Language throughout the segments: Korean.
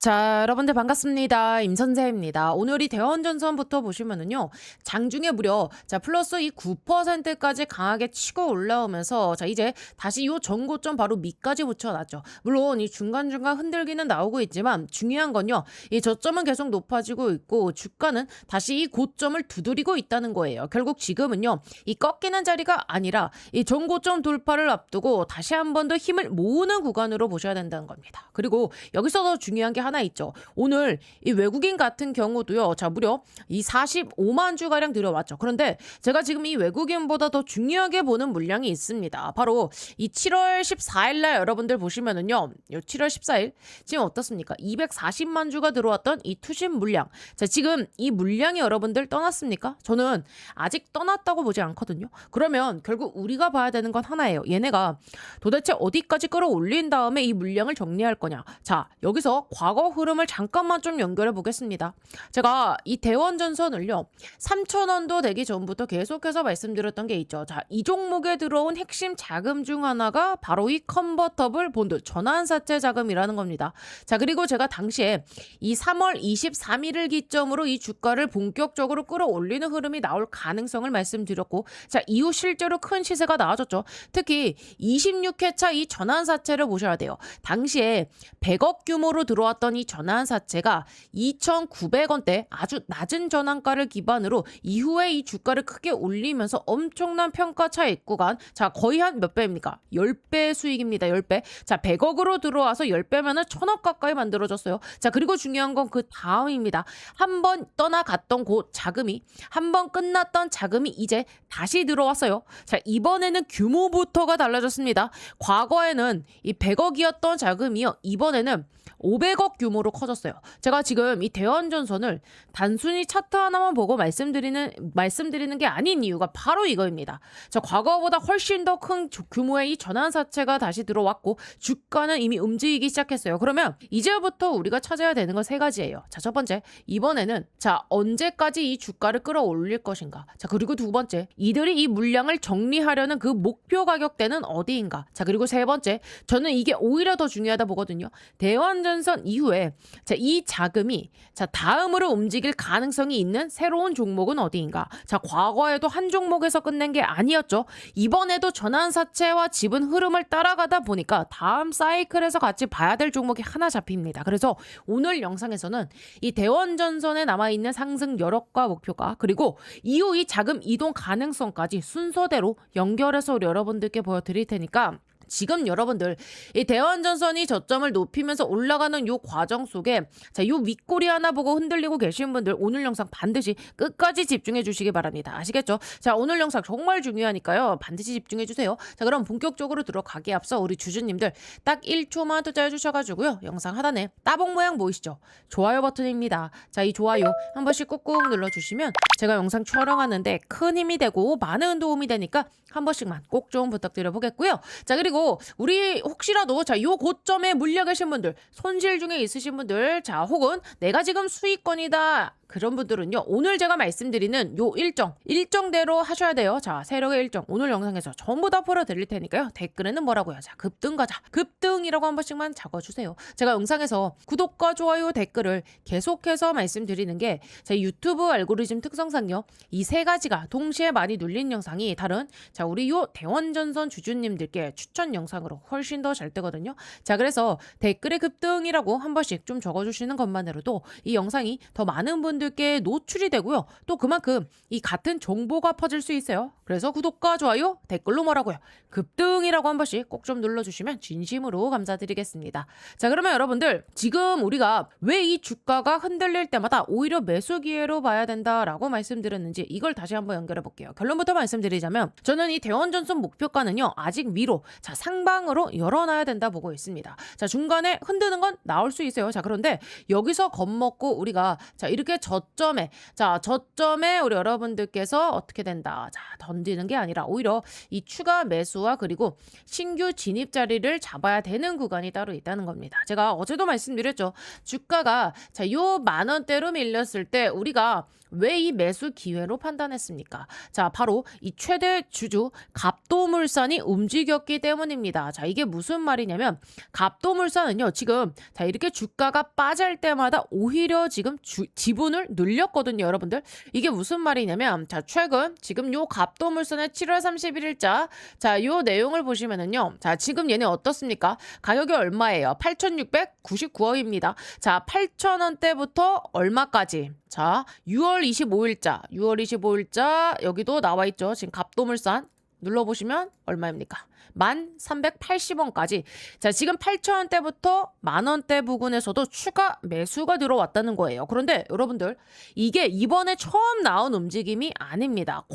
자, 여러분들 반갑습니다. 임선재입니다. 오늘이 대원전선부터 보시면은요, 장중에 무려 플러스 이 9%까지 강하게 치고 올라오면서 이제 다시 요 전고점 바로 밑까지 붙여놨죠. 물론 이 중간중간 흔들기는 나오고 있지만 중요한 건요, 이 저점은 계속 높아지고 있고 주가는 다시 이 고점을 두드리고 있다는 거예요. 결국 지금은요, 이 꺾이는 자리가 아니라 이 전고점 돌파를 앞두고 다시 한 번 더 힘을 모으는 구간으로 보셔야 된다는 겁니다. 그리고 여기서 더 중요한 게 하나 있죠. 오늘 이 외국인 같은 경우도요. 무려 이 45만 주 가량 들여왔죠. 그런데 제가 지금 이 외국인보다 더 중요하게 보는 물량이 있습니다. 바로 이 7월 14일 날 여러분들 보시면은요. 이 7월 14일 지금 어떻습니까? 240만 주가 들어왔던 이 투신 물량. 지금 이 물량이 여러분들 떠났습니까? 저는 아직 떠났다고 보지 않거든요. 그러면 결국 우리가 봐야 되는 건 하나예요. 얘네가 도대체 어디까지 끌어올린 다음에 이 물량을 정리할 거냐. 여기서 과거 흐름을 잠깐만 좀 연결해 보겠습니다. 제가 이 대원전선을요, 3,000원도 되기 전부터 계속해서 말씀드렸던 게 있죠. 이 종목에 들어온 핵심 자금 중 하나가 바로 이 컨버터블 본드 전환사채 자금이라는 겁니다. 그리고 제가 당시에 이 3월 23일을 기점으로 이 주가를 본격적으로 끌어올리는 흐름이 나올 가능성을 말씀드렸고, 이후 실제로 큰 시세가 나와줬죠. 특히 26회차 이 전환사채를 보셔야 돼요. 당시에 100억 규모로 들어왔던 이 전환사채가 2,900원대 아주 낮은 전환가를 기반으로 이후에 이 주가를 크게 올리면서 엄청난 평가 차익 구간, 거의 한 몇 배입니까? 10배 수익입니다. 10배. 100억으로 들어와서 10배면은 1,000억 가까이 만들어졌어요. 그리고 중요한 건 그 다음입니다. 한 번 떠나갔던 그 자금이, 한 번 끝났던 자금이 이제 다시 들어왔어요. 이번에는 규모부터가 달라졌습니다. 과거에는 이 100억이었던 자금이요, 이번에는 500억 규모로 커졌어요. 제가 지금 이 대원전선을 단순히 차트 하나만 보고 말씀드리는 게 아닌 이유가 바로 이거입니다. 과거보다 훨씬 더 큰 규모의 이 전환사채가 다시 들어왔고 주가는 이미 움직이기 시작했어요. 그러면 이제부터 우리가 찾아야 되는 건 세 가지예요. 첫 번째, 이번에는 언제까지 이 주가를 끌어올릴 것인가. 그리고 두 번째, 이들이 이 물량을 정리하려는 그 목표 가격대는 어디인가. 그리고 세 번째, 저는 이게 오히려 더 중요하다 보거든요. 대원전선 이후에 이 자금이 다음으로 움직일 가능성이 있는 새로운 종목은 어디인가. 과거에도 한 종목에서 끝낸 게 아니었죠. 이번에도 전환사채와 지분 흐름을 따라가다 보니까 다음 사이클에서 같이 봐야 될 종목이 하나 잡힙니다. 그래서 오늘 영상에서는 이 대원전선에 남아있는 상승 여력과 목표가, 그리고 이후 이 자금 이동 가능성까지 순서대로 연결해서 우리 여러분들께 보여드릴 테니까, 지금 여러분들 이 대원전선이 저점을 높이면서 올라가는 요 과정 속에 요 윗꼬리 하나 보고 흔들리고 계신 분들 오늘 영상 반드시 끝까지 집중해 주시기 바랍니다. 아시겠죠? 오늘 영상 정말 중요하니까요. 반드시 집중해 주세요. 그럼 본격적으로 들어가기에 앞서 우리 주주님들 딱 1초만 투자해 주셔가지고요. 영상 하단에 따봉 모양 보이시죠? 좋아요 버튼입니다. 이 좋아요 한 번씩 꾹꾹 눌러주시면 제가 영상 촬영하는데 큰 힘이 되고 많은 도움이 되니까 한 번씩만 꼭 좀 부탁드려 보겠고요. 그리고 우리 혹시라도 요 고점에 물려 계신 분들, 손실 중에 있으신 분들, 혹은 내가 지금 수익권이다, 그런 분들은요, 오늘 제가 말씀드리는 요 일정대로 하셔야 돼요. 세력의 일정 오늘 영상에서 전부 다 풀어드릴 테니까요. 댓글에는 뭐라고요? 급등 가자, 급등이라고 한 번씩만 적어주세요. 제가 영상에서 구독과 좋아요, 댓글을 계속해서 말씀드리는 게 유튜브 알고리즘 특성상요, 이 세 가지가 동시에 많이 눌린 영상이 다른 우리 요 대원전선 주주님들께 추천 영상으로 훨씬 더 잘 뜨거든요. 그래서 댓글에 급등이라고 한 번씩 좀 적어주시는 것만으로도 이 영상이 더 많은 분들께 노출이 되고요. 또 그만큼 이 같은 정보가 퍼질 수 있어요. 그래서 구독과 좋아요, 댓글로 뭐라고요? 급등이라고 한 번씩 꼭 좀 눌러주시면 진심으로 감사드리겠습니다. 그러면 여러분들, 지금 우리가 왜 이 주가가 흔들릴 때마다 오히려 매수 기회로 봐야 된다라고 말씀드렸는지 이걸 다시 한번 연결해 볼게요. 결론부터 말씀드리자면 저는 이 대원전선 목표가는요, 아직 위로 상방으로 열어놔야 된다 보고 있습니다. 중간에 흔드는 건 나올 수 있어요. 그런데 여기서 겁먹고 우리가 이렇게 저점에 우리 여러분들께서 어떻게 된다. 자, 던지는 게 아니라 오히려 이 추가 매수와 그리고 신규 진입 자리를 잡아야 되는 구간이 따로 있다는 겁니다. 제가 어제도 말씀드렸죠. 주가가 자, 요 10,000원대로 밀렸을 때 우리가 왜 이 매수 기회로 판단했습니까? 자, 바로 이 최대 주주 갑도물산이 움직였기 때문입니다. 자, 이게 무슨 말이냐면 갑도물산은요, 지금 자, 이렇게 주가가 빠질 때마다 오히려 지금 지분을 늘렸거든요, 여러분들. 이게 무슨 말이냐면 자, 최근 지금 요 갑도물산의 7월 31일자 자, 요 내용을 보시면은요. 자, 지금 얘네 어떻습니까? 가격이 얼마예요? 8,699원입니다. 자, 8,000원대부터 얼마까지? 자, 6월 25일자 여기도 나와 있죠. 지금 갑도물산 눌러보시면 얼마입니까? 1,380원까지. 자, 지금 8,000원대부터 10,000원대 부근에서도 추가 매수가 들어왔다는 거예요. 그런데 여러분들, 이게 이번에 처음 나온 움직임이 아닙니다.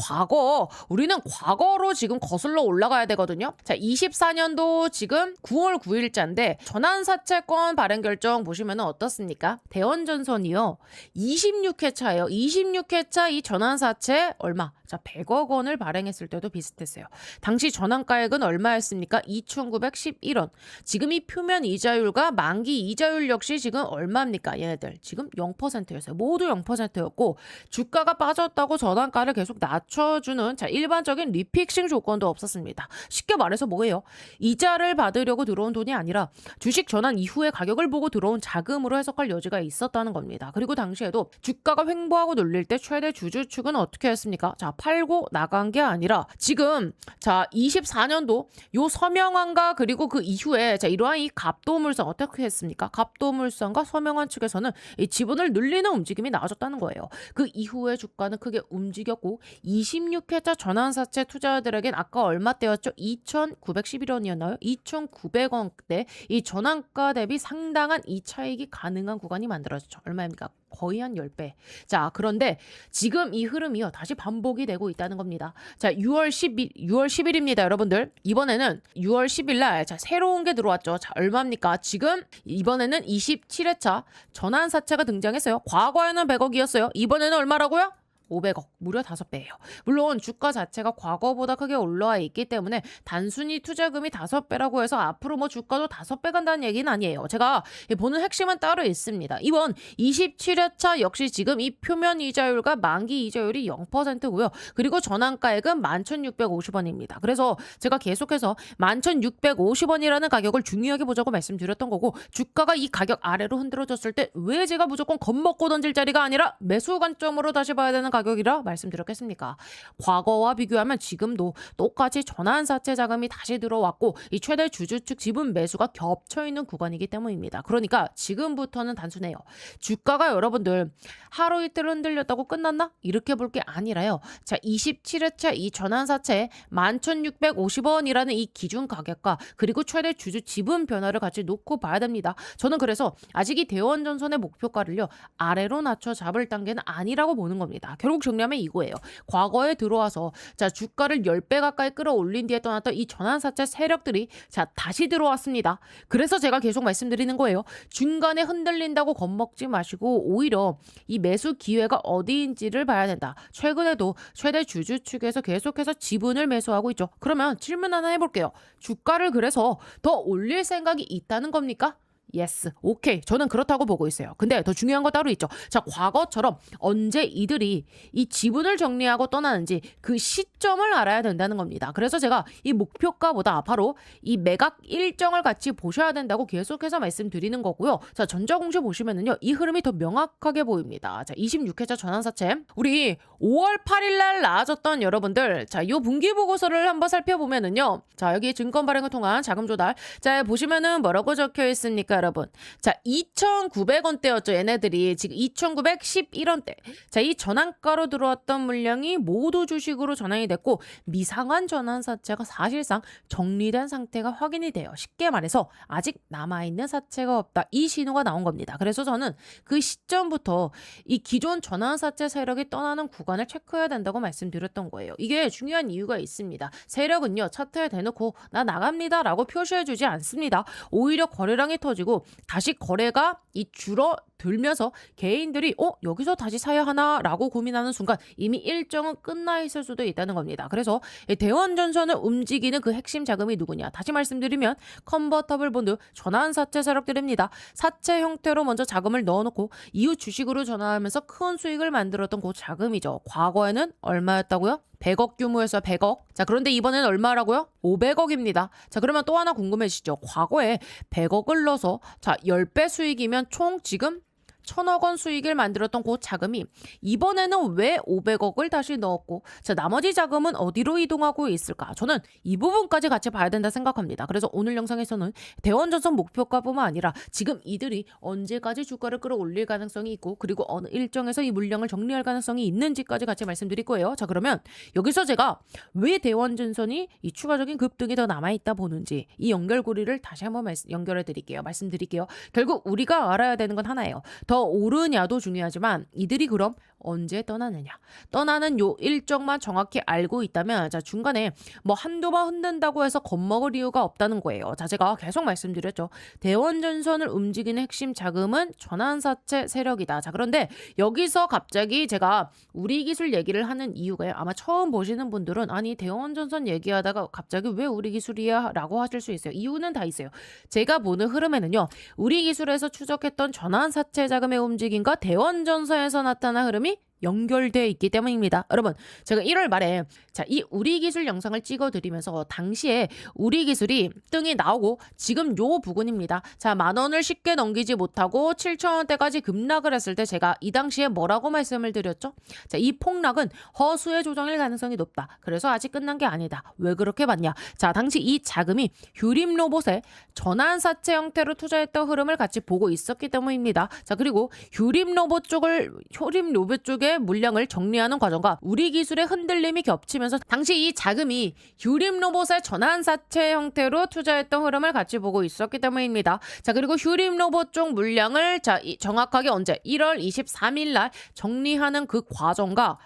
우리는 과거로 지금 거슬러 올라가야 되거든요. 자, 24년도 지금 9월 9일자인데 전환사채권 발행 결정 보시면 어떻습니까? 대원전선이요. 26회차예요. 26회차 이 전환사채 얼마? 자, 100억 원을 발행했을 때도 비슷했어요. 당시 전환가액은 얼마였습니까? 2,911원. 지금 이 표면 이자율과 만기 이자율 역시 지금 얼마입니까? 얘네들 지금 0%였어요. 모두 0%였고 주가가 빠졌다고 전환가를 계속 낮춰주는 자, 일반적인 리픽싱 조건도 없었습니다. 쉽게 말해서 뭐예요? 이자를 받으려고 들어온 돈이 아니라 주식 전환 이후의 가격을 보고 들어온 자금으로 해석할 여지가 있었다는 겁니다. 그리고 당시에도 주가가 횡보하고 눌릴 때 최대 주주 측은 어떻게 했습니까? 자, 팔고 나간 게 아니라 지금 자, 24년도 요 서명환과 그리고 그 이후에 자, 이러한 이 갑도물산 어떻게 했습니까? 갑도물산과 서명환 측에서는 이 지분을 늘리는 움직임이 나와줬다는 거예요. 그 이후에 주가는 크게 움직였고 26회차 전환사채 투자자들에겐 아까 얼마대였죠? 2,911원이었나요? 2,900원대 이 전환가 대비 상당한 이 차익이 가능한 구간이 만들어졌죠. 얼마입니까? 거의 한 10배. 자, 그런데 지금 이 흐름이요. 다시 반복이 되고 있다는 겁니다. 자, 6월 10일입니다, 여러분들. 이번에는 6월 10일 날 자, 새로운 게 들어왔죠. 자, 얼마입니까? 지금 이번에는 27회차 전환사채가 등장했어요. 과거에는 100억이었어요. 이번에는 얼마라고요? 500억, 무려 5배예요. 물론 주가 자체가 과거보다 크게 올라와 있기 때문에 단순히 투자금이 5배라고 해서 앞으로 뭐 주가도 5배 간다는 얘기는 아니에요. 제가 보는 핵심은 따로 있습니다. 이번 27회차 역시 지금 이 표면 이자율과 만기 이자율이 0%고요. 그리고 전환가액은 11,650원입니다. 그래서 제가 계속해서 11,650원이라는 가격을 중요하게 보자고 말씀드렸던 거고 주가가 이 가격 아래로 흔들어졌을 때 왜 제가 무조건 겁먹고 던질 자리가 아니라 매수 관점으로 다시 봐야 되는 가격이라 말씀드렸겠습니까? 과거와 비교하면 지금도 똑같이 전환사채 자금이 다시 들어왔고 이 최대 주주 측 지분 매수가 겹쳐있는 구간이기 때문입니다. 그러니까 지금부터는 단순해요. 주가가 여러분들 하루 이틀 흔들렸다고 끝났나? 이렇게 볼 게 아니라요. 자, 27회차 이 전환사채 11,650원이라는 이 기준 가격과 그리고 최대 주주 지분 변화를 같이 놓고 봐야 됩니다. 저는 그래서 아직 이 대원전선의 목표가를요. 아래로 낮춰 잡을 단계는 아니라고 보는 겁니다. 결국 정리하면 이거예요. 과거에 들어와서 자, 주가를 10배 가까이 끌어올린 뒤에 떠났던 이 전환사채 세력들이 자, 다시 들어왔습니다. 그래서 제가 계속 말씀드리는 거예요. 중간에 흔들린다고 겁먹지 마시고 오히려 이 매수 기회가 어디인지를 봐야 된다. 최근에도 최대 주주 측에서 계속해서 지분을 매수하고 있죠. 그러면 질문 하나 해볼게요. 주가를 그래서 더 올릴 생각이 있다는 겁니까? 예스, 오케이. 저는 그렇다고 보고 있어요. 근데 더 중요한 거 따로 있죠. 자, 과거처럼 언제 이들이 이 지분을 정리하고 떠나는지 그 시점을 알아야 된다는 겁니다. 그래서 제가 이 목표가보다 바로 이 매각 일정을 같이 보셔야 된다고 계속해서 말씀드리는 거고요. 자, 전자공시 보시면은요, 이 흐름이 더 명확하게 보입니다. 자, 26회차 전환사채. 우리 5월 8일 날 나와줬던 여러분들, 자, 요 분기 보고서를 한번 살펴보면은요, 자, 여기 증권 발행을 통한 자금 조달. 자, 보시면은 뭐라고 적혀 있습니까? 여러분. 자, 2,900원대였죠. 얘네들이 지금 2,911원대. 자, 이 전환가로 들어왔던 물량이 모두 주식으로 전환이 됐고 미상한 전환사채가 사실상 정리된 상태가 확인이 돼요. 쉽게 말해서 아직 남아있는 사채가 없다. 이 신호가 나온 겁니다. 그래서 저는 그 시점부터 이 기존 전환사채 세력이 떠나는 구간을 체크해야 된다고 말씀드렸던 거예요. 이게 중요한 이유가 있습니다. 세력은요. 차트에 대놓고 나 나갑니다 라고 표시해주지 않습니다. 오히려 거래량이 터지고 다시 거래가 이 들면서 개인들이 여기서 다시 사야 하나라고 고민하는 순간 이미 일정은 끝나 있을 수도 있다는 겁니다. 그래서 이 대원전선을 움직이는 그 핵심 자금이 누구냐? 다시 말씀드리면 컨버터블 본드 전환사채 세력들입니다. 사채 형태로 먼저 자금을 넣어놓고 이후 주식으로 전환하면서 큰 수익을 만들었던 그 자금이죠. 과거에는 얼마였다고요? 100억 규모에서 100억. 자, 그런데 이번엔 얼마라고요? 500억입니다. 자, 그러면 또 하나 궁금해지죠. 과거에 100억을 넣어서 10배 수익이면 총 지금 1000억 원 수익을 만들었던 그 자금이 이번에는 왜 500억을 다시 넣었고 나머지 자금은 어디로 이동하고 있을까? 저는 이 부분까지 같이 봐야 된다 생각합니다. 그래서 오늘 영상에서는 대원전선 목표가뿐만 아니라 지금 이들이 언제까지 주가를 끌어올릴 가능성이 있고 그리고 어느 일정에서 이 물량을 정리할 가능성이 있는지까지 같이 말씀드릴 거예요. 자, 그러면 여기서 제가 왜 대원전선이 이 추가적인 급등이 더 남아있다 보는지 이 연결고리를 다시 한번 연결해 드릴게요. 말씀드릴게요. 결국 우리가 알아야 되는 건 하나예요. 더 오르냐도 중요하지만 이들이 그럼 언제 떠나느냐. 떠나는 요 일정만 정확히 알고 있다면 중간에 뭐 한두 번 흔든다고 해서 겁먹을 이유가 없다는 거예요. 제가 계속 말씀드렸죠. 대원전선을 움직이는 핵심 자금은 전환사채 세력이다. 그런데 여기서 갑자기 제가 우리 기술 얘기를 하는 이유가 아마 처음 보시는 분들은 아니 대원전선 얘기하다가 갑자기 왜 우리 기술이야? 라고 하실 수 있어요. 이유는 다 있어요. 제가 보는 흐름에는요. 우리 기술에서 추적했던 전환사채 자금의 움직임과 대원전선에서 나타난 흐름이 연결되어 있기 때문입니다. 여러분, 제가 1월 말에 이 우리 기술 영상을 찍어드리면서 당시에 우리 기술이 등이 나오고 지금 요 부근입니다. 10,000원을 쉽게 넘기지 못하고 7,000원대까지 급락을 했을 때 제가 이 당시에 뭐라고 말씀을 드렸죠? 이 폭락은 허수의 조정일 가능성이 높다. 그래서 아직 끝난 게 아니다. 왜 그렇게 봤냐? 당시 이 자금이 휴림 로봇에 전환사채 형태로 투자했던 흐름을 같이 보고 있었기 때문입니다. 그리고 휴림 로봇 쪽에 물량을 정리하는 과정과 우리 기술의 흔들림이 겹치면서 당시 이 자금이 휴림 로봇의 전환사채 형태로 투자했던 흐름을 같이 보고 있었기 때문입니다. 그리고 휴림 로봇 쪽 물량을 정확하게 언제 1월 23일 날 정리하는 그 과정과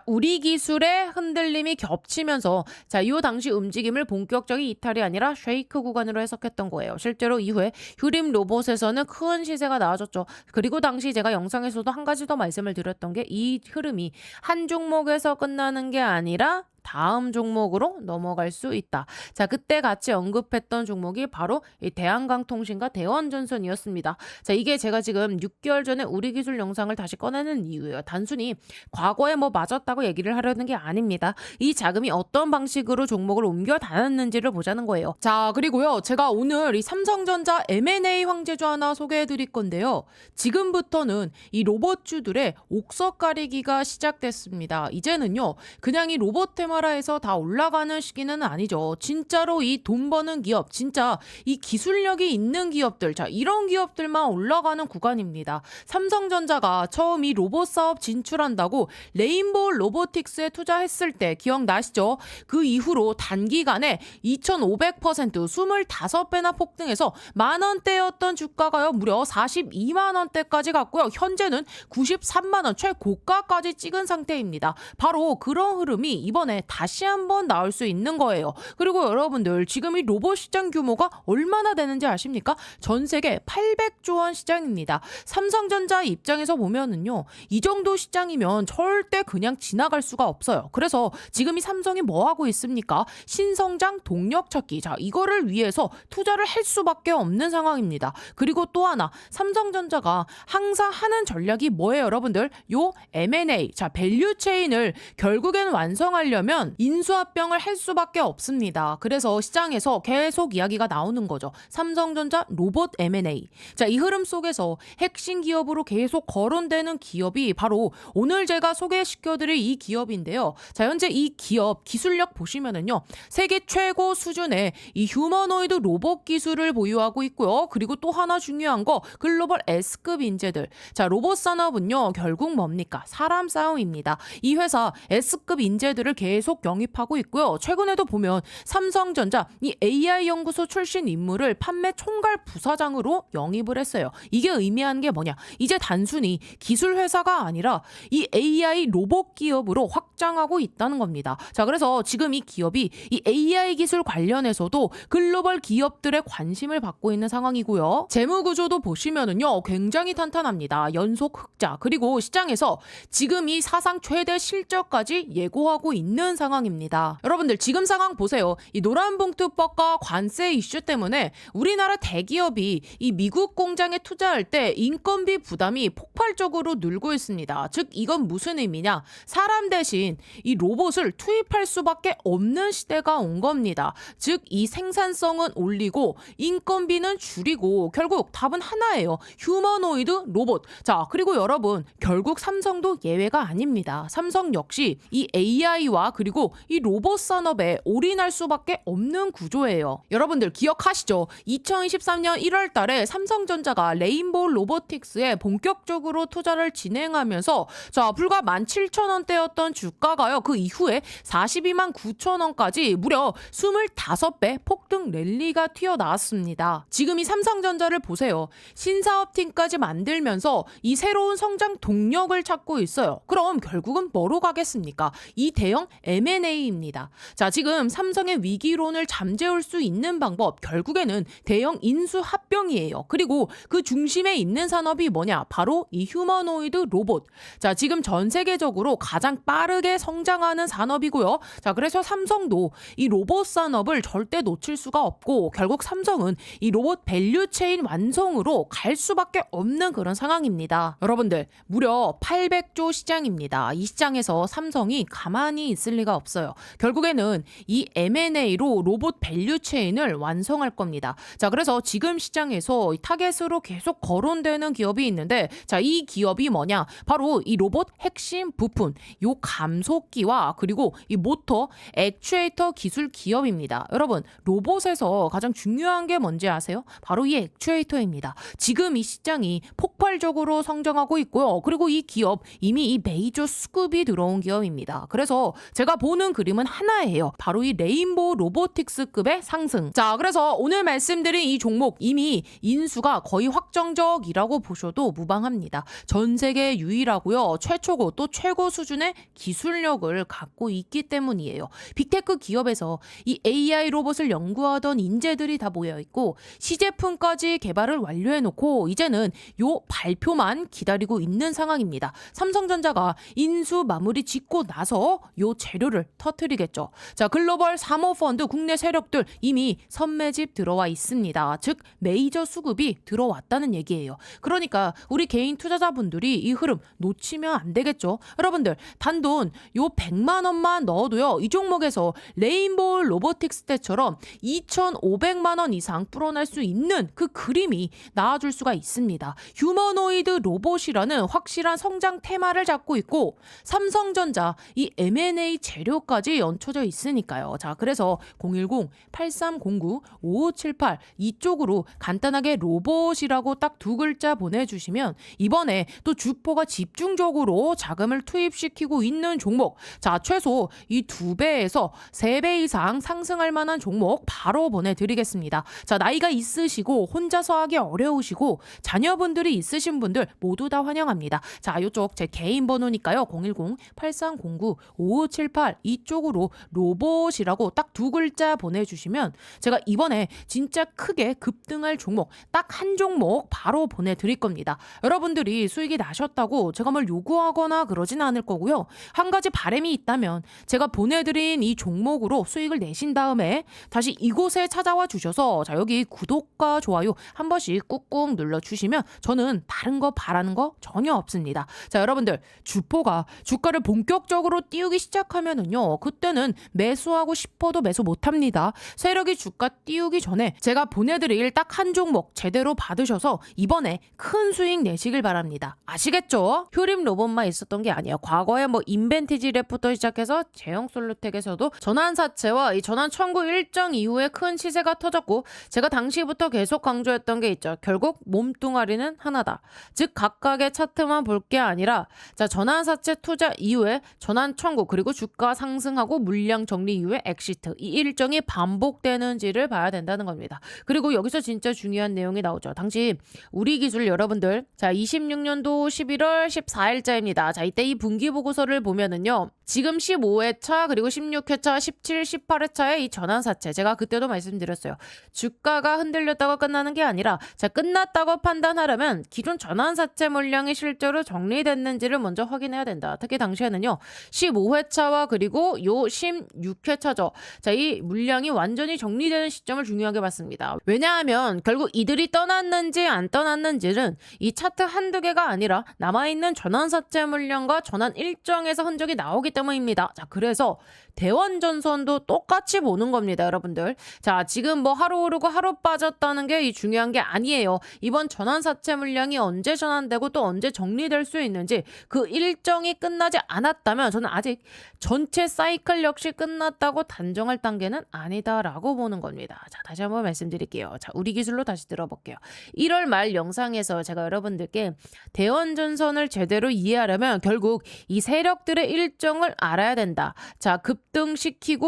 우리 기술의 흔들림이 겹치면서 이 당시 움직임을 본격적인 이탈이 아니라 쉐이크 구간으로 해석했던 거예요. 실제로 이후에 휴림 로봇에서는 큰 시세가 나와줬죠. 그리고 당시 제가 영상에서도 한 가지 더 말씀을 드렸던 게 이 흐름이 한 종목에서 끝나는 게 아니라 다음 종목으로 넘어갈 수 있다. 그때 같이 언급했던 종목이 바로 이 대한강통신과 대원전선이었습니다. 이게 제가 지금 6개월 전에 우리 기술 영상을 다시 꺼내는 이유예요. 단순히 과거에 뭐 맞았다고 얘기를 하려는 게 아닙니다. 이 자금이 어떤 방식으로 종목을 옮겨 다녔는지를 보자는 거예요. 그리고요. 제가 오늘 이 삼성전자 M&A 황제주 하나 소개해 드릴 건데요. 지금부터는 이 로봇주들의 옥석 가리기가 시작됐습니다. 이제는요. 그냥 이 로봇 테마라에서 다 올라가는 시기는 아니죠. 진짜로 이 돈 버는 기업, 진짜 이 기술력이 있는 기업들, 이런 기업들만 올라가는 구간입니다. 삼성전자가 처음 이 로봇 사업 진출한다고 레인보우 로보틱스에 투자했을 때 기억나시죠? 그 이후로 단기간에 2,500% 25배나 폭등해서 만원대였던 주가가요 무려 42만원대까지 갔고요. 현재는 93만원 최고가까지 찍은 상태입니다. 바로 그런 흐름이 이번에 다시 한번 나올 수 있는 거예요. 그리고 여러분들 지금 이 로봇 시장 규모가 얼마나 되는지 아십니까? 전 세계 800조 원 시장입니다. 삼성전자 입장에서 보면은요. 이 정도 시장이면 절대 그냥 지나갈 수가 없어요. 그래서 지금 이 삼성이 뭐 하고 있습니까? 신성장 동력 찾기. 이거를 위해서 투자를 할 수밖에 없는 상황입니다. 그리고 또 하나 삼성전자가 항상 하는 전략이 뭐예요, 여러분들? 요 M&A. 밸류 체인을 결국엔 완성하려면 인수합병을 할 수밖에 없습니다. 그래서 시장에서 계속 이야기가 나오는 거죠. 삼성전자 로봇 M&A. 이 흐름 속에서 핵심 기업으로 계속 거론되는 기업이 바로 오늘 제가 소개시켜드릴 이 기업인데요. 현재 이 기업 기술력 보시면은요. 세계 최고 수준의 이 휴머노이드 로봇 기술을 보유하고 있고요. 그리고 또 하나 중요한 거 글로벌 S급 인재들. 로봇 산업은요. 결국 뭡니까? 사람 싸움입니다. 이 회사 S급 인재들을 계속 계속 영입하고 있고요. 최근에도 보면 삼성전자 이 AI 연구소 출신 인물을 판매 총괄 부사장으로 영입을 했어요. 이게 의미하는 게 뭐냐? 이제 단순히 기술 회사가 아니라 이 AI 로봇 기업으로 확장하고 있다는 겁니다. 자, 그래서 지금 이 기업이 이 AI 기술 관련해서도 글로벌 기업들의 관심을 받고 있는 상황이고요. 재무 구조도 보시면은요, 굉장히 탄탄합니다. 연속 흑자, 그리고 시장에서 지금 이 사상 최대 실적까지 예고하고 있는 상황입니다. 여러분들 지금 상황 보세요. 이 노란봉투법과 관세 이슈 때문에 우리나라 대기업이 이 미국 공장에 투자할 때 인건비 부담이 폭발적으로 늘고 있습니다. 즉 이건 무슨 의미냐? 사람 대신 이 로봇을 투입할 수밖에 없는 시대가 온 겁니다. 즉 이 생산성은 올리고 인건비는 줄이고 결국 답은 하나예요. 휴머노이드 로봇. 자, 그리고 여러분 결국 삼성도 예외가 아닙니다. 삼성 역시 이 AI와 그리고 이 로봇 산업에 올인할 수밖에 없는 구조예요. 여러분들 기억하시죠? 2023년 1월 달에 삼성전자가 레인보우 로보틱스에 본격적으로 투자를 진행하면서 자, 불과 17,000원대였던 주가가요. 그 이후에 42만 9천원까지 무려 25배 폭등 랠리가 튀어나왔습니다. 지금 이 삼성전자를 보세요. 신사업팀까지 만들면서 이 새로운 성장 동력을 찾고 있어요. 그럼 결국은 뭐로 가겠습니까? 이 대형 M&A입니다. 자, 지금 삼성의 위기론을 잠재울 수 있는 방법 결국에는 대형 인수 합병이에요. 그리고 그 중심에 있는 산업이 뭐냐? 바로 이 휴머노이드 로봇. 자, 지금 전 세계적으로 가장 빠르게 성장하는 산업이고요. 자, 그래서 삼성도 이 로봇 산업을 절대 놓칠 수가 없고 결국 삼성은 이 로봇 밸류체인 완성으로 갈 수밖에 없는 그런 상황입니다. 여러분들 무려 800조 시장입니다. 이 시장에서 삼성이 가만히 있을 리가 없어요. 결국에는 이 M&A로 로봇 밸류체인을 완성할 겁니다. 자, 그래서 지금 시장에서 타겟으로 계속 거론되는 기업이 있는데 자, 이 기업이 뭐냐? 바로 이 로봇 핵심 부품, 요 감속기와 그리고 이 모터, 액추에이터 기술 기업입니다. 여러분 로봇에서 가장 중요한 게 뭔지 아세요? 바로 이 액추에이터입니다. 지금 이 시장이 폭발적으로 성장하고 있고요. 그리고 이 기업 이미 이 메이저 수급이 들어온 기업입니다. 그래서 제가 보는 그림은 하나예요. 바로 이 레인보우 로보틱스급의 상승. 자, 그래서 오늘 말씀드린 이 종목 이미 인수가 거의 확정적이라고 보셔도 무방합니다. 전 세계 유일하고요. 최초고 또 최고 수준의 기술력을 갖고 있기 때문이에요. 빅테크 기업에서 이 AI 로봇을 연구하던 인재들이 다 모여 있고 시제품까지 개발을 완료해놓고 이제는 요 발표만 기다리고 있는 상황입니다. 삼성전자가 인수 마무리 짓고 나서 요 재료를 터뜨리겠죠. 자, 글로벌 사모펀드 국내 세력들 이미 선매집 들어와 있습니다. 즉 메이저 수급이 들어왔다는 얘기예요. 그러니까 우리 개인 투자자분들이 이 흐름 놓치면 안 되겠죠. 여러분들 단돈 요 100만 원만 넣어도요. 이 종목에서 레인보우 로보틱스 때처럼 2,500만 원 이상 불어날 수 있는 그 그림이 나와줄 수가 있습니다. 휴머노이드 로봇이라는 확실한 성장 테마를 잡고 있고 삼성전자 이 M&A 재료까지 연초져 있으니까요. 자, 그래서 010-8309-5578 이쪽으로 간단하게 로봇이라고 딱 두 글자 보내주시면 이번에 또 주포가 집중적으로 자금을 투입시키고 있는 종목, 자, 최소 이 2배에서 3배 이상 상승할 만한 종목 바로 보내드리겠습니다. 자, 나이가 있으시고 혼자서 하기 어려우시고 자녀분들이 있으신 분들 모두 다 환영합니다. 자, 이쪽 제 개인 번호니까요. 010-8309-5578 이쪽으로 로봇이라고 딱 두 글자 보내주시면 제가 이번에 진짜 크게 급등할 종목 딱 한 종목 바로 보내드릴 겁니다. 여러분들이 수익이 나셨다고 제가 뭘 요구하거나 그러진 않을 거고요. 한 가지 바람이 있다면 제가 보내드린 이 종목으로 수익을 내신 다음에 다시 이곳에 찾아와 주셔서 자, 여기 구독과 좋아요 한 번씩 꾹꾹 눌러주시면 저는 다른 거 바라는 거 전혀 없습니다. 자, 여러분들 주포가 주가를 본격적으로 띄우기 시작하면은요, 그때는 매수하고 싶어도 매수 못합니다. 세력이 주가 띄우기 전에 제가 보내드릴 딱 한 종목 제대로 받으셔서 이번에 큰 수익 내시길 바랍니다. 아시겠죠? 효림 로봇만 있었던 게 아니에요. 과거에 뭐 인벤티지 랩부터 시작해서 제형솔루텍에서도 전환사채와 이 전환 청구 일정 이후에 큰 시세가 터졌고 제가 당시부터 계속 강조했던 게 있죠. 결국 몸뚱아리는 하나다. 즉 각각의 차트만 볼 게 아니라 자, 전환사채 투자 이후에 전환 청구 그리고 주가 주가 상승하고 물량 정리 이후에 엑시트 이 일정이 반복되는지를 봐야 된다는 겁니다. 그리고 여기서 진짜 중요한 내용이 나오죠. 당시 우리 기술 여러분들 자 26년도 11월 14일자입니다. 자 이때 이 분기 보고서를 보면은요. 지금 15회차 그리고 16회차 17, 18회차의 이 전환사채 제가 그때도 말씀드렸어요. 주가가 흔들렸다고 끝나는 게 아니라 자 끝났다고 판단하려면 기존 전환사채 물량이 실제로 정리됐는지를 먼저 확인해야 된다. 특히 당시에는요. 15회차와 그리고 요 16회차죠. 자, 이 물량이 완전히 정리되는 시점을 중요하게 봤습니다. 왜냐하면 결국 이들이 떠났는지 안 떠났는지는 이 차트 한두 개가 아니라 남아있는 전환사채 물량과 전환 일정에서 흔적이 나오기 때문입니다. 자, 그래서 대원전선도 똑같이 보는 겁니다, 여러분들. 자, 지금 뭐 하루 오르고 하루 빠졌다는 게 이 중요한 게 아니에요. 이번 전환사채 물량이 언제 전환되고 또 언제 정리될 수 있는지 그 일정이 끝나지 않았다면 저는 아직 전체 사이클 역시 끝났다고 단정할 단계는 아니다라고 보는 겁니다. 자, 다시 한번 말씀드릴게요. 자, 우리 기술로 다시 들어볼게요. 1월 말 영상에서 제가 여러분들께 대원전선을 제대로 이해하려면 결국 이 세력들의 일정을 알아야 된다. 자, 급등시킨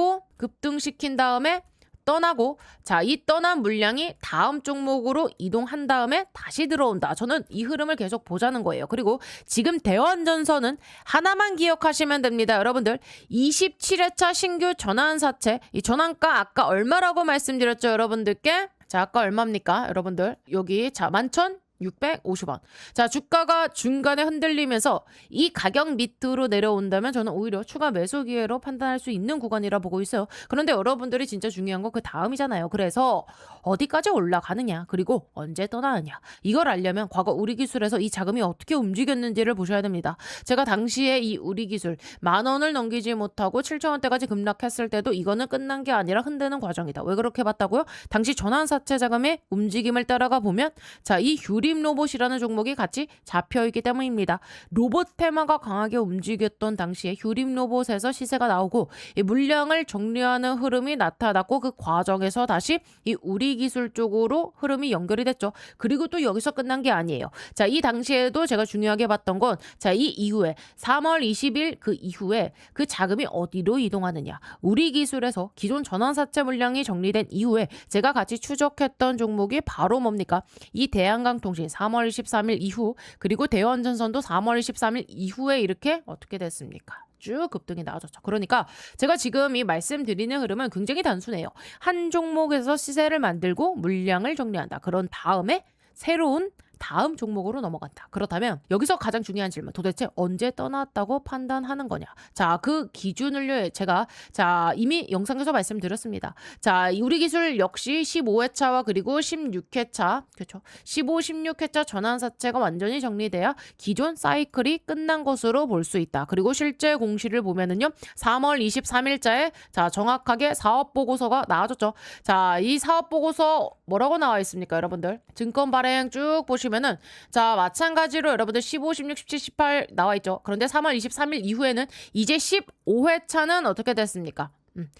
다음에 떠나고 자, 이 떠난 물량이 다음 종목으로 이동한 다음에 다시 들어온다. 저는 이 흐름을 계속 보자는 거예요. 그리고 지금 대원전선은 하나만 기억하시면 됩니다. 여러분들 27회차 신규 전환사채 이 전환가 아까 얼마라고 말씀드렸죠, 여러분들께? 자, 아까 얼마입니까? 여러분들 여기 자 11,650원. 자, 주가가 중간에 흔들리면서 이 가격 밑으로 내려온다면 저는 오히려 추가 매수 기회로 판단할 수 있는 구간이라 보고 있어요. 그런데 여러분들이 진짜 중요한 건 그 다음이잖아요. 그래서 어디까지 올라가느냐 그리고 언제 떠나느냐 이걸 알려면 과거 우리 기술에서 이 자금이 어떻게 움직였는지를 보셔야 됩니다. 제가 당시에 이 우리 기술 10,000원을 넘기지 못하고 7,000원대까지 급락했을 때도 이거는 끝난 게 아니라 흔드는 과정이다. 왜 그렇게 봤다고요? 당시 전환사채 자금의 움직임을 따라가 보면 자, 이 휴림 로봇이라는 종목이 같이 잡혀있기 때문입니다. 로봇 테마가 강하게 움직였던 당시에 휴림 로봇에서 시세가 나오고 이 물량을 정리하는 흐름이 나타났고 그 과정에서 다시 이 우리 기술 쪽으로 흐름이 연결이 됐죠. 그리고 또 여기서 끝난 게 아니에요. 자, 이 당시에도 제가 중요하게 봤던 건 자, 이 이후에 3월 20일 그 이후에 그 자금이 어디로 이동하느냐. 우리 기술에서 기존 전환사채 물량이 정리된 이후에 제가 같이 추적했던 종목이 바로 뭡니까? 이 대한강통신 3월 23일 이후 그리고 대원전선도 3월 23일 이후에 이렇게 어떻게 됐습니까? 쭉 급등이 나와줬죠. 그러니까 제가 지금 이 말씀드리는 흐름은 굉장히 단순해요. 한 종목에서 시세를 만들고 물량을 정리한다. 그런 다음에 새로운 다음 종목으로 넘어간다. 그렇다면 여기서 가장 중요한 질문. 도대체 언제 떠났다고 판단하는 거냐. 자, 그 기준을 제가 자 이미 영상에서 말씀드렸습니다. 자, 우리 기술 역시 15회차와 그리고 16회차 그렇죠. 15, 16회차 전환사채가 완전히 정리돼야 기존 사이클이 끝난 것으로 볼 수 있다. 그리고 실제 공시를 보면은요. 3월 23일자에 자 정확하게 사업 보고서가 나와줬죠. 자, 이 사업 보고서 뭐라고 나와 있습니까, 여러분들? 증권 발행 쭉 보시면은 자, 마찬가지로 여러분들 15, 16, 17, 18 나와 있죠. 그런데 3월 23일 이후에는 이제 15회차는 어떻게 됐습니까?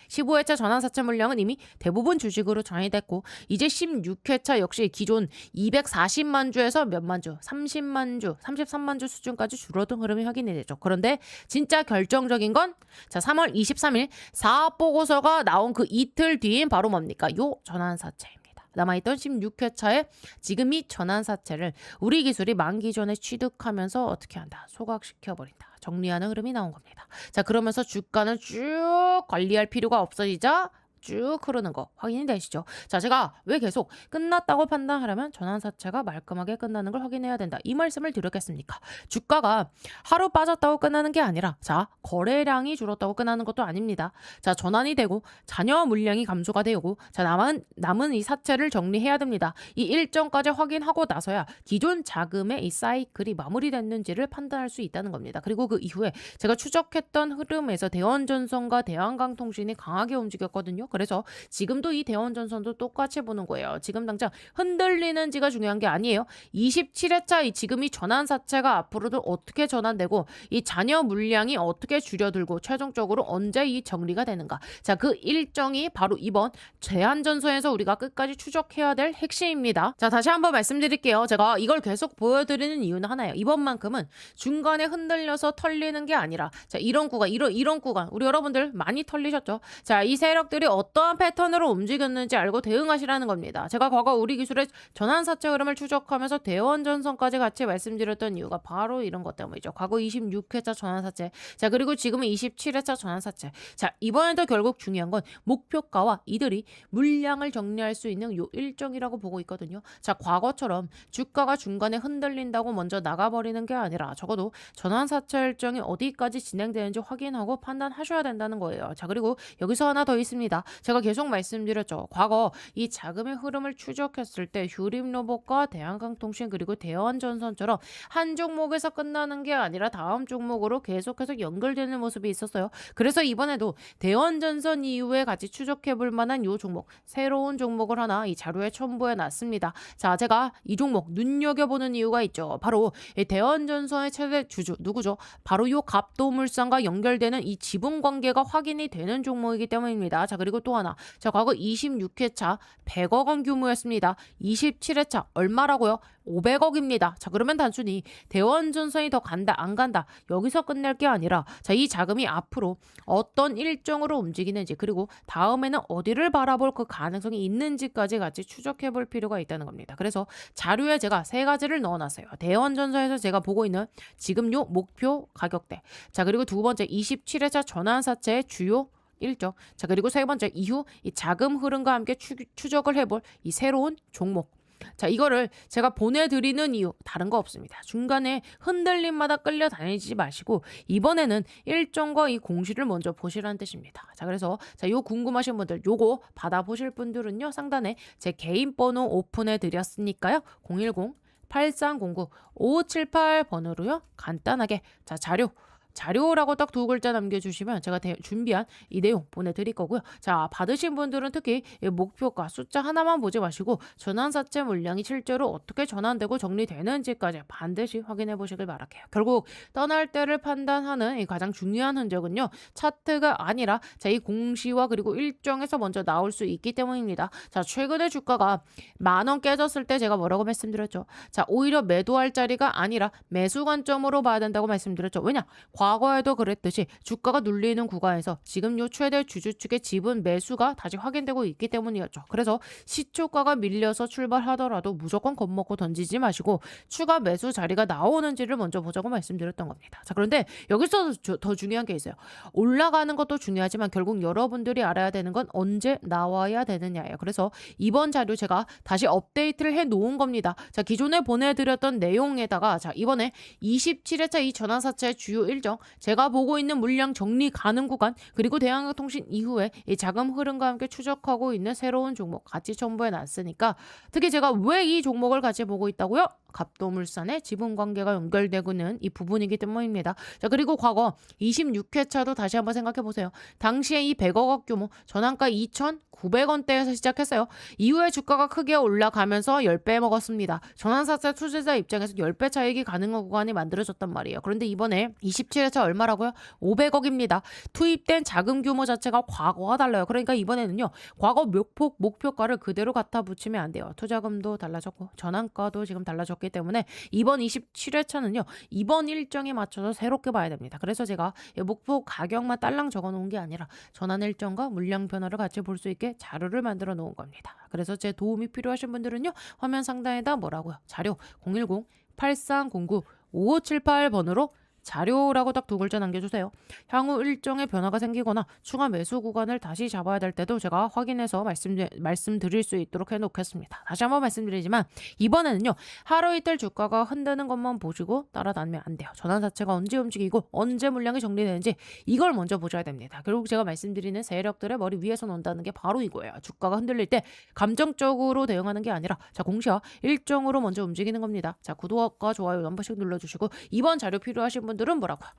15회차 전환사채 물량은 이미 대부분 주식으로 전이됐고 이제 16회차 역시 기존 240만 주에서 몇만 주, 30만 주, 33만 주 수준까지 줄어든 흐름이 확인이 되죠. 그런데 진짜 결정적인 건 자, 3월 23일 사업 보고서가 나온 그 이틀 뒤인 바로 뭡니까? 요 전환사채입니다. 남아있던 16회차에 지금 이 전환사채를 우리 기술이 만기 전에 취득하면서 어떻게 한다? 소각시켜버린다. 정리하는 흐름이 나온 겁니다. 자, 그러면서 주가는 쭉 관리할 필요가 없어지자 쭉 흐르는 거 확인이 되시죠? 자, 제가 왜 계속 끝났다고 판단하려면 전환사채가 말끔하게 끝나는 걸 확인해야 된다. 이 말씀을 드렸겠습니까? 주가가 하루 빠졌다고 끝나는 게 아니라 자, 거래량이 줄었다고 끝나는 것도 아닙니다. 자, 전환이 되고 잔여 물량이 감소가 되고 자, 남은 이 사채를 정리해야 됩니다. 이 일정까지 확인하고 나서야 기존 자금의 이 사이클이 마무리됐는지를 판단할 수 있다는 겁니다. 그리고 그 이후에 제가 추적했던 흐름에서 대원전선과 대한강통신이 강하게 움직였거든요. 그래서 지금도 이 대원전선도 똑같이 보는 거예요. 지금 당장 흔들리는지가 중요한 게 아니에요. 27회차 지금 이 전환사채가 앞으로도 어떻게 전환되고 이 잔여 물량이 어떻게 줄여들고 최종적으로 언제 이 정리가 되는가. 자, 그 일정이 바로 이번 제한전선에서 우리가 끝까지 추적해야 될 핵심입니다. 자, 다시 한번 말씀드릴게요. 제가 이걸 계속 보여드리는 이유는 하나예요. 이번만큼은 중간에 흔들려서 털리는 게 아니라 자, 이런 구간, 이런 구간 우리 여러분들 많이 털리셨죠? 자, 이 세력들이 어떠한 패턴으로 움직였는지 알고 대응하시라는 겁니다. 제가 과거 우리 기술의 전환사채 흐름을 추적하면서 대원전선까지 같이 말씀드렸던 이유가 바로 이런 것 때문이죠. 과거 26회차 전환사채, 자, 그리고 지금은 27회차 전환사채. 자, 이번에도 결국 중요한 건 목표가와 이들이 물량을 정리할 수 있는 요 일정이라고 보고 있거든요. 자, 과거처럼 주가가 중간에 흔들린다고 먼저 나가버리는 게 아니라 적어도 전환사채 일정이 어디까지 진행되는지 확인하고 판단하셔야 된다는 거예요. 자, 그리고 여기서 하나 더 있습니다. 제가 계속 말씀드렸죠. 과거 이 자금의 흐름을 추적했을 때 휴림로봇과 대한강통신 그리고 대원전선처럼 한 종목에서 끝나는 게 아니라 다음 종목으로 계속해서 연결되는 모습이 있었어요. 그래서 이번에도 대원전선 이후에 같이 추적해 볼 만한 요 종목, 새로운 종목을 하나 이 자료에 첨부해 놨습니다. 자, 제가 이 종목 눈여겨보는 이유가 있죠. 바로 이 대원전선의 최대 주주 누구죠? 바로 요 갑도물산과 연결되는 이 지분 관계가 확인이 되는 종목이기 때문입니다. 자, 그리고 또 하나. 자, 과거 26회차 100억 원 규모였습니다. 27회차 얼마라고요? 500억입니다. 자, 그러면 단순히 대원전선이 더 간다 안 간다 여기서 끝낼 게 아니라 자, 이 자금이 앞으로 어떤 일정으로 움직이는지 그리고 다음에는 어디를 바라볼 그 가능성이 있는지까지 같이 추적해 볼 필요가 있다는 겁니다. 그래서 자료에 제가 세 가지를 넣어놨어요. 대원전선에서 제가 보고 있는 지금 요 목표 가격대, 자, 그리고 두 번째 27회차 전환사채의 주요 일정, 자, 그리고 세 번째 이후 이 자금 흐름과 함께 추적을 해볼 이 새로운 종목. 자, 이거를 제가 보내드리는 이유 다른 거 없습니다. 중간에 흔들림마다 끌려다니지 마시고 이번에는 일정과 이 공시를 먼저 보시라는 뜻입니다. 자, 그래서 자, 요 궁금하신 분들 요거 받아보실 분들은요 상단에 제 개인 번호 오픈해 드렸으니까요 010-8309-5578번으로요 간단하게 자, 자료라고 딱 두 글자 남겨주시면 제가 준비한 이 내용 보내드릴 거고요. 자, 받으신 분들은 특히 목표가 숫자 하나만 보지 마시고 전환사채 물량이 실제로 어떻게 전환되고 정리되는지까지 반드시 확인해 보시길 바랄게요. 결국 떠날 때를 판단하는 이 가장 중요한 흔적은요. 차트가 아니라 자, 이 공시와 그리고 일정에서 먼저 나올 수 있기 때문입니다. 자, 최근에 주가가 10,000원 깨졌을 때 제가 뭐라고 말씀드렸죠? 자, 오히려 매도할 자리가 아니라 매수 관점으로 봐야 된다고 말씀드렸죠. 왜냐? 과거에도 그랬듯이 주가가 눌리는 구간에서 지금 요 최대 주주 측의 지분 매수가 다시 확인되고 있기 때문이었죠. 그래서 시초가가 밀려서 출발하더라도 무조건 겁먹고 던지지 마시고 추가 매수 자리가 나오는지를 먼저 보자고 말씀드렸던 겁니다. 자, 그런데 여기서 더 중요한 게 있어요. 올라가는 것도 중요하지만 결국 여러분들이 알아야 되는 건 언제 나와야 되느냐예요. 그래서 이번 자료 제가 다시 업데이트를 해 놓은 겁니다. 자, 기존에 보내드렸던 내용에다가 자, 이번에 27회차 이 전환사채의 주요 일정, 제가 보고 있는 물량 정리 가능 구간, 그리고 대한통신 이후에 이 자금 흐름과 함께 추적하고 있는 새로운 종목 같이 첨부해 놨으니까 특히 제가 왜 이 종목을 같이 보고 있다고요? 갑도물산의 지분 관계가 연결되고는 이 부분이기 때문입니다. 자, 그리고 과거 26회차도 다시 한번 생각해 보세요. 당시에 이 100억 규모 전환가 2,900원대에서 시작했어요. 이후에 주가가 크게 올라가면서 10배 먹었습니다. 전환사채 투자자 입장에서 10배 차익이 가능한 구간이 만들어졌단 말이에요. 그런데 이번에 27회차 얼마라고요? 500억입니다. 투입된 자금 규모 자체가 과거와 달라요. 그러니까 이번에는요. 과거 목표가를 그대로 갖다 붙이면 안 돼요. 투자금도 달라졌고 전환가도 지금 달라졌기 때문에 이번 27회차는요. 이번 일정에 맞춰서 새롭게 봐야 됩니다. 그래서 제가 목표 가격만 딸랑 적어 놓은 게 아니라 전환 일정과 물량 변화를 같이 볼 수 있게 자료를 만들어 놓은 겁니다. 그래서 제 도움이 필요하신 분들은요. 화면 상단에다 뭐라고요? 자료 010-8309-5578번으로 자료라고 딱 두 글자 남겨주세요. 향후 일정의 변화가 생기거나 추가 매수 구간을 다시 잡아야 될 때도 제가 확인해서 말씀드릴 수 있도록 해놓겠습니다. 다시 한번 말씀드리지만 이번에는요. 하루 이틀 주가가 흔드는 것만 보시고 따라다니면 안 돼요. 전환 자체가 언제 움직이고 언제 물량이 정리되는지 이걸 먼저 보셔야 됩니다. 결국 제가 말씀드리는 세력들의 머리 위에서 논다는 게 바로 이거예요. 주가가 흔들릴 때 감정적으로 대응하는 게 아니라 자, 공시와 일정으로 먼저 움직이는 겁니다. 자, 구독과 좋아요 한 번씩 눌러주시고 이번 자료 필요하신 분 분들은 뭐라고요?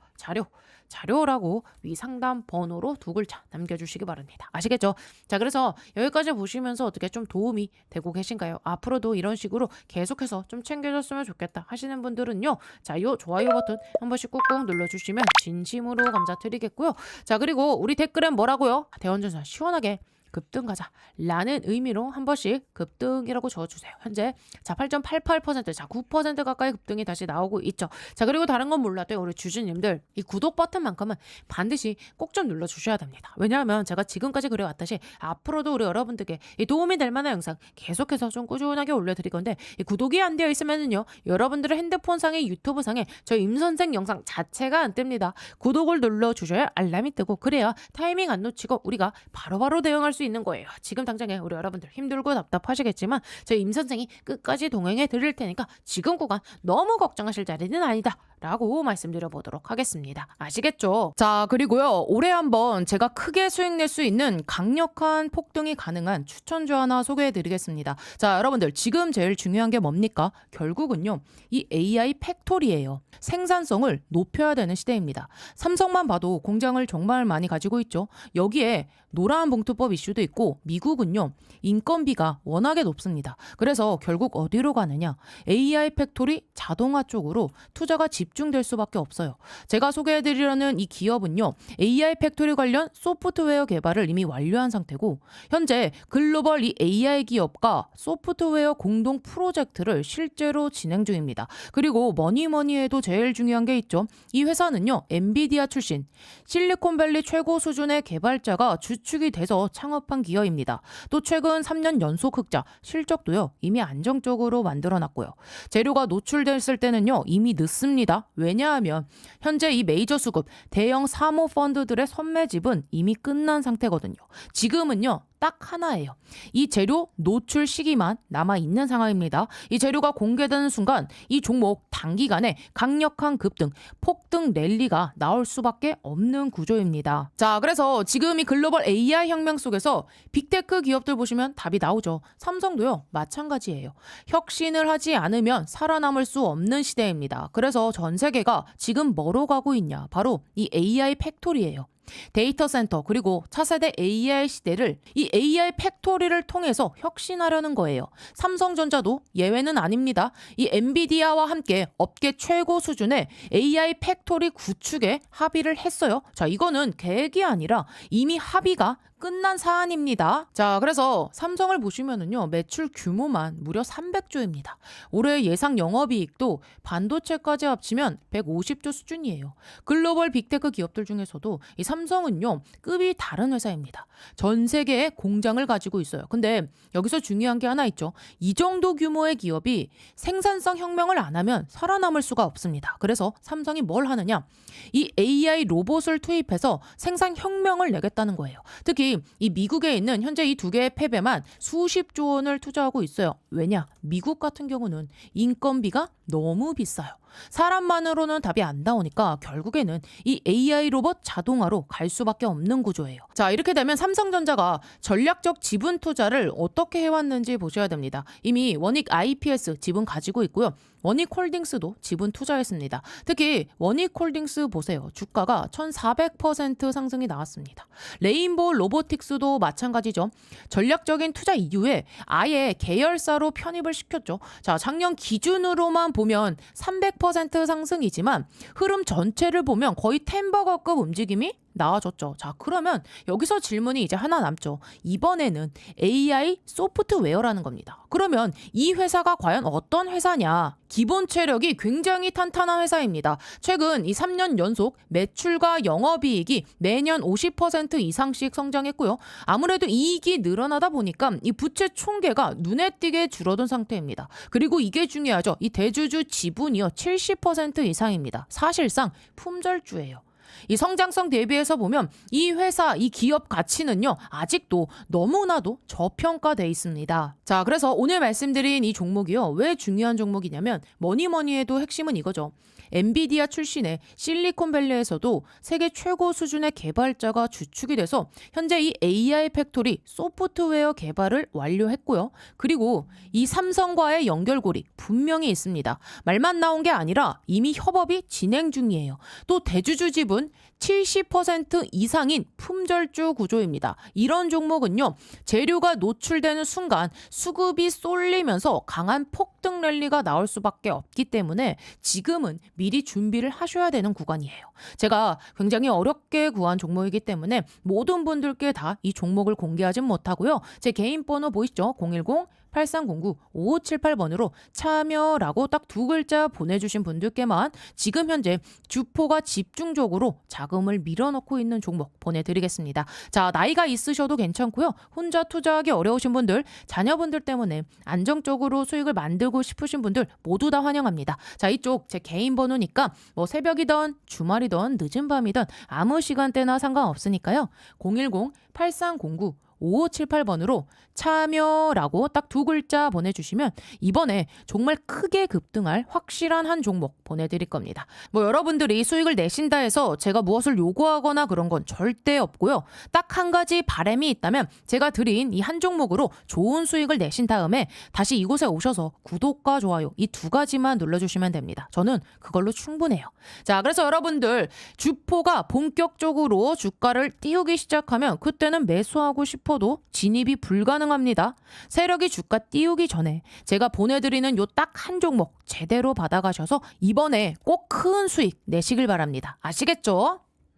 자료라고 위 상담 번호로 두 글자 남겨주시기 바랍니다. 아시겠죠? 자, 그래서 여기까지 보시면서 어떻게 좀 도움이 되고 계신가요? 앞으로도 이런 식으로 계속해서 좀 챙겨줬으면 좋겠다 하시는 분들은요. 자, 요 좋아요 버튼 한 번씩 꾹꾹 눌러주시면 진심으로 감사드리겠고요. 자, 그리고 우리 댓글엔 뭐라고요? 대원전선 시원하게 급등 가자 라는 의미로 한 번씩 급등이라고 적어주세요. 현재 자 8.88% 자 9% 가까이 급등이 다시 나오고 있죠. 자, 그리고 다른 건 몰라도 우리 주주님들 이 구독 버튼만큼은 반드시 꼭 좀 눌러주셔야 됩니다. 왜냐하면 제가 지금까지 그래왔듯이 앞으로도 우리 여러분들께 이 도움이 될 만한 영상 계속해서 좀 꾸준하게 올려드릴 건데 이 구독이 안 되어 있으면은요 여러분들의 핸드폰상의 유튜브상에 저희 임선생 영상 자체가 안 뜹니다. 구독을 눌러주셔야 알람이 뜨고 그래야 타이밍 안 놓치고 우리가 바로바로 대응할 수 있는 거예요. 지금 당장에 우리 여러분들 힘들고 답답하시겠지만 저희 임 선생이 끝까지 동행해 드릴 테니까 지금 구간 너무 걱정하실 자리는 아니다 라고 말씀드려 보도록 하겠습니다. 아시겠죠? 자, 그리고요 올해 한번 제가 크게 수익 낼 수 있는 강력한 폭등이 가능한 추천주 하나 소개해 드리겠습니다. 자, 여러분들 지금 제일 중요한 게 뭡니까? 결국은요 이 AI 팩토리예요. 생산성을 높여야 되는 시대입니다. 삼성만 봐도 공장을 정말 많이 가지고 있죠. 여기에 노란 봉투법 이슈도 있고 미국은요 인건비가 워낙에 높습니다. 그래서 결국 어디로 가느냐? AI 팩토리 자동화 쪽으로 투자가 집중될 수밖에 없어요. 제가 소개해드리려는 이 기업은요 AI 팩토리 관련 소프트웨어 개발을 이미 완료한 상태고 현재 글로벌 이 AI 기업과 소프트웨어 공동 프로젝트를 실제로 진행 중입니다. 그리고 뭐니 해도 제일 중요한 게 있죠. 이 회사는요 엔비디아 출신 실리콘밸리 최고 수준의 개발자가 주축이 돼서 창업한 기업입니다. 또 최근 3년 연속 흑자 실적도요 이미 안정적으로 만들어놨고요. 재료가 노출됐을 때는요 이미 늦습니다. 왜냐하면 현재 이 메이저 수급 대형 사모펀드들의 선매집은 이미 끝난 상태거든요. 지금은요 딱 하나예요. 이 재료 노출 시기만 남아있는 상황입니다. 이 재료가 공개되는 순간 이 종목 단기간에 강력한 급등, 폭등 랠리가 나올 수밖에 없는 구조입니다. 자, 그래서 지금 이 글로벌 AI 혁명 속에서 빅테크 기업들 보시면 답이 나오죠. 삼성도요 마찬가지예요. 혁신을 하지 않으면 살아남을 수 없는 시대입니다. 그래서 전 세계가 지금 뭐로 가고 있냐? 바로 이 AI 팩토리예요. 데이터 센터 그리고 차세대 AI 시대를 이 AI 팩토리를 통해서 혁신하려는 거예요. 삼성전자도 예외는 아닙니다. 이 엔비디아와 함께 업계 최고 수준의 AI 팩토리 구축에 합의를 했어요. 자, 이거는 계획이 아니라 이미 합의가 끝난 사안입니다. 자, 그래서 삼성을 보시면은요 매출 규모만 무려 300조입니다. 올해 예상 영업이익도 반도체까지 합치면 150조 수준이에요. 글로벌 빅테크 기업들 중에서도 이 삼성은요 급이 다른 회사입니다. 전 세계에 공장을 가지고 있어요. 근데 여기서 중요한 게 하나 있죠. 이 정도 규모의 기업이 생산성 혁명을 안 하면 살아남을 수가 없습니다. 그래서 삼성이 뭘 하느냐? 이 AI 로봇을 투입해서 생산 혁명을 내겠다는 거예요. 특히 이 미국에 있는 현재 이 두 개의 팹에만 수십조 원을 투자하고 있어요. 왜냐? 미국 같은 경우는 인건비가 너무 비싸요. 사람만으로는 답이 안 나오니까 결국에는 이 AI 로봇 자동화로 갈 수밖에 없는 구조예요. 자, 이렇게 되면 삼성전자가 전략적 지분 투자를 어떻게 해왔는지 보셔야 됩니다. 이미 원익 IPS 지분 가지고 있고요. 원익홀딩스도 지분 투자했습니다. 특히 원익홀딩스 보세요. 주가가 1400% 상승이 나왔습니다. 레인보우 로보틱스도 마찬가지죠. 전략적인 투자 이후에 아예 계열사로 편입을 시켰죠. 자, 작년 기준으로만 보면 300% 상승이지만 흐름 전체를 보면 거의 템버거급 움직임이 나와줬죠. 자, 그러면 여기서 질문이 이제 하나 남죠. 이번에는 AI 소프트웨어라는 겁니다. 그러면 이 회사가 과연 어떤 회사냐? 기본 체력이 굉장히 탄탄한 회사입니다. 최근 이 3년 연속 매출과 영업이익이 매년 50% 이상씩 성장했고요. 아무래도 이익이 늘어나다 보니까 이 부채 총계가 눈에 띄게 줄어든 상태입니다. 그리고 이게 중요하죠. 이 대주주 지분이요 70% 이상입니다. 사실상 품절주예요. 이 성장성 대비해서 보면 이 회사, 이 기업 가치는요 아직도 너무나도 저평가돼 있습니다. 자, 그래서 오늘 말씀드린 이 종목이요 왜 중요한 종목이냐면 뭐니 해도 핵심은 이거죠. 엔비디아 출신의 실리콘밸리에서도 세계 최고 수준의 개발자가 주축이 돼서 현재 이 AI 팩토리 소프트웨어 개발을 완료했고요. 그리고 이 삼성과의 연결고리 분명히 있습니다. 말만 나온 게 아니라 이미 협업이 진행 중이에요. 또 대주주 지분 70% 이상인 품절주 구조입니다. 이런 종목은요, 재료가 노출되는 순간 수급이 쏠리면서 강한 폭등 랠리가 나올 수밖에 없기 때문에 지금은 미리 준비를 하셔야 되는 구간이에요. 제가 굉장히 어렵게 구한 종목이기 때문에 모든 분들께 다 이 종목을 공개하진 못하고요. 제 개인 번호 보이시죠? 010-8309-5578번으로 참여라고 딱 두 글자 보내주신 분들께만 지금 현재 주포가 집중적으로 자금을 밀어넣고 있는 종목 보내드리겠습니다. 자, 나이가 있으셔도 괜찮고요. 혼자 투자하기 어려우신 분들, 자녀분들 때문에 안정적으로 수익을 만들고 싶으신 분들 모두 다 환영합니다. 자, 이쪽 제 개인 번호니까 뭐 새벽이든 주말이든 늦은 밤이든 아무 시간대나 상관없으니까요. 010-8309-5578번으로 참여라고 딱 두 글자 보내주시면 이번에 정말 크게 급등할 확실한 한 종목 보내드릴 겁니다. 뭐 여러분들이 수익을 내신다 해서 제가 무엇을 요구하거나 그런 건 절대 없고요. 딱 한 가지 바람이 있다면 제가 드린 이 한 종목으로 좋은 수익을 내신 다음에 다시 이곳에 오셔서 구독과 좋아요 이 두 가지만 눌러주시면 됩니다. 저는 그걸로 충분해요. 자, 그래서 여러분들 주포가 본격적으로 주가를 띄우기 시작하면 그때는 매수하고 싶어도 진입이 불가능합니다. 세력이 주가 띄우기 전에 제가 보내드리는 요 딱 한 종목 제대로 받아가셔서 이번에 꼭 큰 수익 내시길 바랍니다. 아시겠죠?